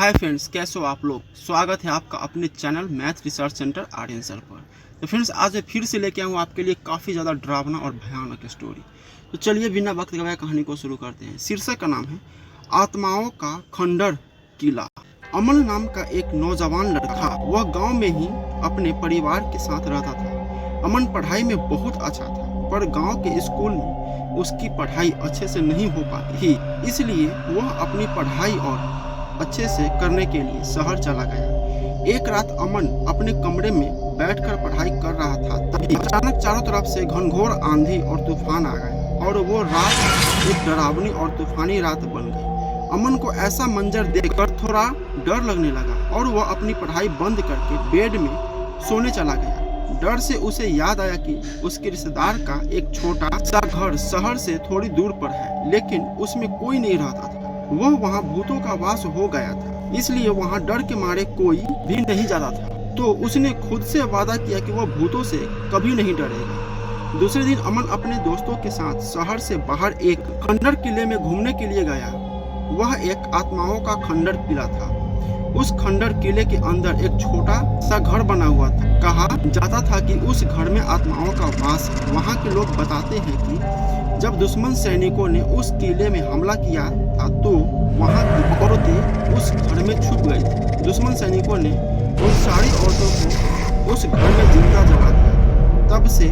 Hi friends, कैसे हो आप लोग। स्वागत है आपका अपने channel math research centre Aryan पर। तो फ्रेंड्स, आज मैं फिर से लेके आऊँ आपके लिए काफ़ी ज़्यादा डरावना और भयानक स्टोरी। तो चलिए बिना वक्त गवाए कहानी को शुरू करते हैं। शीर्षक का नाम है आत्माओं का खंडर किला। अमन नाम का एक नौजवान लड़का था। वह गाँव में ही अपने परिवार के साथ रहता था। अमन पढ़ाई में बहुत अच्छा था, पर गाँव के स्कूल में उसकी पढ़ाई अच्छे से नहीं हो पाती थी, इसलिए वह अपनी पढ़ाई और अच्छे से करने के लिए शहर चला गया। एक रात अमन अपने कमरे में बैठकर पढ़ाई कर रहा था, तभी अचानक चारों तरफ से घनघोर आंधी और तूफान आ गए और वो रात एक डरावनी और तूफानी रात बन गई। अमन को ऐसा मंजर देखकर थोड़ा डर लगने लगा और वह अपनी पढ़ाई बंद करके बेड में सोने चला गया। डर से उसे याद आया कि उसके रिश्तेदार का एक छोटा सा घर शहर से थोड़ी दूर पर है, लेकिन उसमें कोई नहीं रहता था। वह वहाँ भूतों का वास हो गया था, इसलिए वहाँ डर के मारे कोई भी नहीं जाता था। तो उसने खुद से वादा किया कि वह भूतों से कभी नहीं डरेगा। दूसरे दिन अमन अपने दोस्तों के साथ शहर से बाहर एक खंडर किले में घूमने के लिए गया। वह एक आत्माओं का खंडर किला था। उस खंडर किले के अंदर एक छोटा सा घर बना हुआ था। कहा जाता था कि उस घर में आत्माओं का वास है। वहाँ के लोग बताते हैं कि जब दुश्मन सैनिकों ने उस किले में हमला किया था तो वहाँ की औरतें उस घर में छुप गई थी। दुश्मन सैनिकों ने उन सारी औरतों को उस घर में जिंदा जला दिया। तब से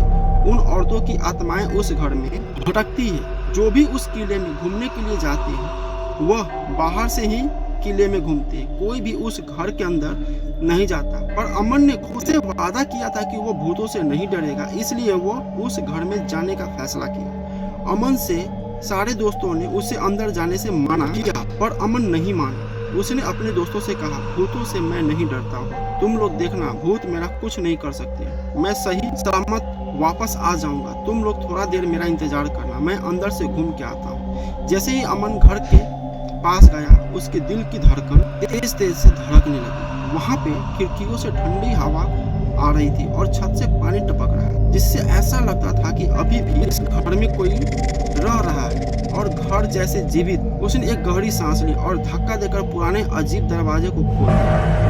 उन औरतों की आत्माएं उस घर में भटकती है। जो भी उस किले में घूमने के लिए जाते हैं वह बाहर से ही किले में घूमते हैं, कोई भी उस घर के अंदर नहीं जाता। पर अमन ने खुद से वादा किया था कि वो भूतों से नहीं डरेगा, इसलिए वो उस घर में जाने का फैसला किया। अमन से सारे दोस्तों ने उसे अंदर जाने से मना किया, पर अमन नहीं माना। उसने अपने दोस्तों से कहा, भूतों से मैं नहीं डरता हूँ, तुम लोग देखना, भूत मेरा कुछ नहीं कर सकते। मैं सही सलामत वापस आ जाऊंगा, तुम लोग थोड़ा देर मेरा इंतजार करना, मैं अंदर से घूम के आता हूँ। जैसे ही अमन घर के पास गया, उसके दिल की धड़कन तेज तेज से धड़कने लगी। वहाँ पे खिड़कियों से ठंडी हवा आ रही थी और छत से पानी टपक रहा है, जिससे ऐसा लगता था कि अभी भी इस घर में कोई रह रहा है और घर जैसे जीवित। उसने एक गहरी सांस ली और धक्का देकर पुराने अजीब दरवाजे को खोला।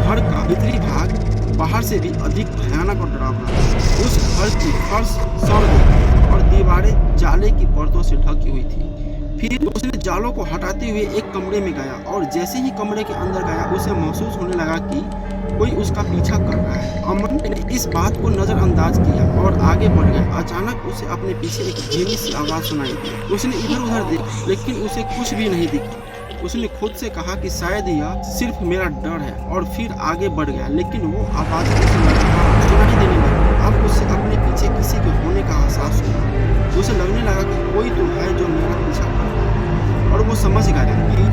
घर का भीतरी भाग बाहर से भी अधिक भयानक और डरावना था। उस घर की फर्श सड़ गई और दीवारें जाले की परतों से ढकी हुई थी। फिर उसने जालों को हटाते हुए एक कमरे में गया और जैसे ही कमरे के अंदर गया, उसे महसूस होने लगा कि कोई उसका पीछा कर रहा है। अमन ने इस बात को नजरअंदाज किया और आगे बढ़ गया। अचानक उसे अपने पीछे एक धीमी सी आवाज सुनाई दी। उसने इधर उधर देखा, लेकिन उसे कुछ भी नहीं दिखा। उसने खुद से कहा कि शायद यह सिर्फ मेरा डर है और फिर आगे बढ़ गया, लेकिन वो आवाज सुनाई देने लगी। अब उसे अपने पीछे किसी के होने का एहसास हुआ। उसे लगने लगा कि कोई तो है जो मेरा पीछा कर रहा है, और वो समझ गया कि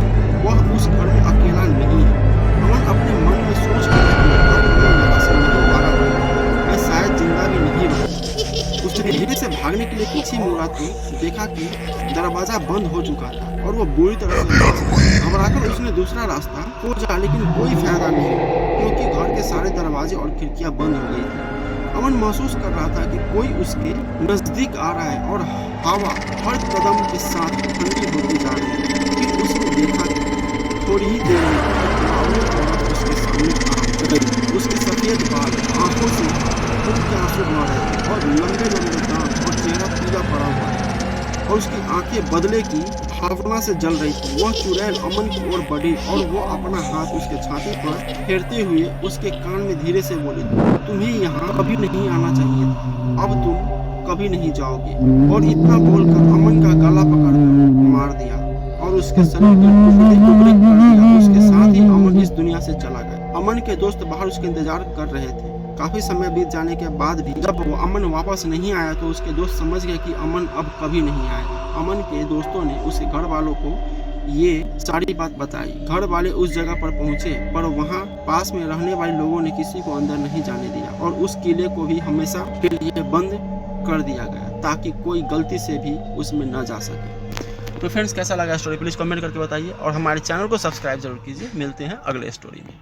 वह उस घर में अकेला नहीं है। अमन अपने मन में सोच मैं शायद जिंदा भी नहीं रहूं। उसने धीरे से भागने के लिए पीछे मुड़ा तो देखा कि दरवाजा बंद हो चुका था और वो बुरी तरह से घबराकर उसने दूसरा रास्ता खोजा, लेकिन कोई फायदा नहीं, क्योंकि घर के सारे दरवाजे और खिड़कियां बंद हो गई थी। अमन महसूस कर रहा था कि कोई उसके नजदीक आ रहा है और हवा हर कदम के साथ ठंडी होती जा रही है। फिर उसने देखा कि थोड़ी ही देर में उसके सामने आ गई। उसके सफेद बाल, आंखों से खून के आंसू बह रहे थे और लंबे लंबे दांत और चेहरा पीला पड़ा हुआ था और उसकी आंखें बदले की भावना से जल रही थी। वह चुड़ैल अमन की ओर बढ़ी और वो अपना हाथ उसके छाती पर फेरते हुए उसके कान में धीरे से बोली, तुम्हें यहाँ कभी नहीं आना चाहिए था, अब तुम कभी नहीं जाओगे। और इतना बोलकर अमन का गला पकड़कर मार दिया और उसके शरीर के टुकड़े कर दिया। उसके साथ ही अमन इस दुनिया से चला गया। अमन के दोस्त बाहर उसका इंतजार कर रहे थे। काफी समय बीत जाने के बाद भी जब वो अमन वापस नहीं आया तो उसके दोस्त समझ गए कि अमन अब कभी नहीं आएगा। अमन के दोस्तों ने उसके घर वालों को ये सारी बात बताई। घर वाले उस जगह पर पहुंचे, पर वहां पास में रहने वाले लोगों ने किसी को अंदर नहीं जाने दिया और उस किले को भी हमेशा के लिए बंद कर दिया गया, ताकि कोई गलती से भी उसमें न जा सके। तो फ्रेंड्स, कैसा लगा स्टोरी प्लीज कमेंट करके बताइए और हमारे चैनल को सब्सक्राइब जरूर कीजिए। मिलते हैं अगले स्टोरी में।